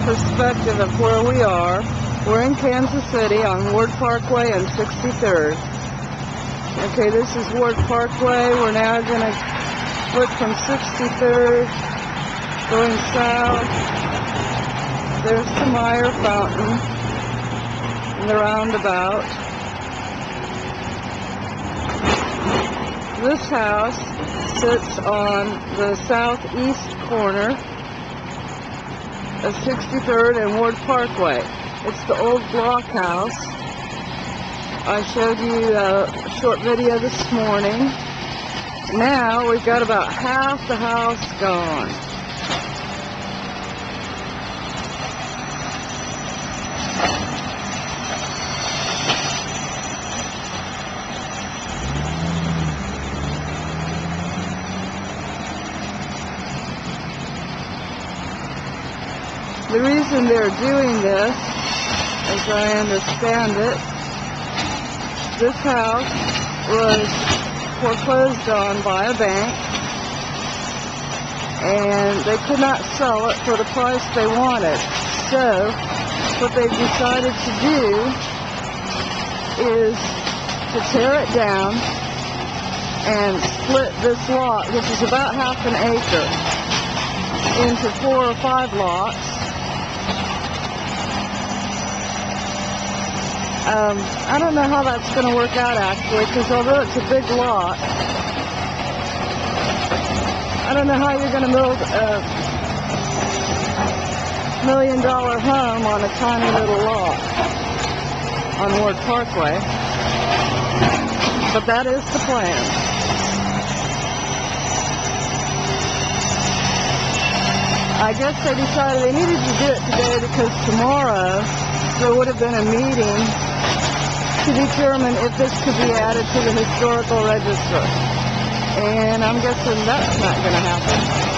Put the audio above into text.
perspective of where we are. We're in Kansas City on Ward Parkway and 63rd. Okay, this is Ward Parkway. We're now going to flip from 63rd going south. There's the Meyer Fountain and the roundabout. This house sits on the southeast corner of 63rd and Ward Parkway. It's the old Blach house. I showed you a short video this morning. Now we've got about half the house gone. The reason they're doing this, as I understand it, this house was foreclosed on by a bank, and they could not sell it for the price they wanted. So, what they've decided to do is to tear it down and split this lot, which is about half an acre, into 4 or 5 lots. I don't know how that's going to work out actually, because although it's a big lot, I don't know how you're going to build a $1 million home on a tiny little lot on Ward Parkway. But that is the plan. I guess they decided they needed to do it today because tomorrow there would have been a meeting to determine if this could be added to the historical register. And I'm guessing that's not going to happen.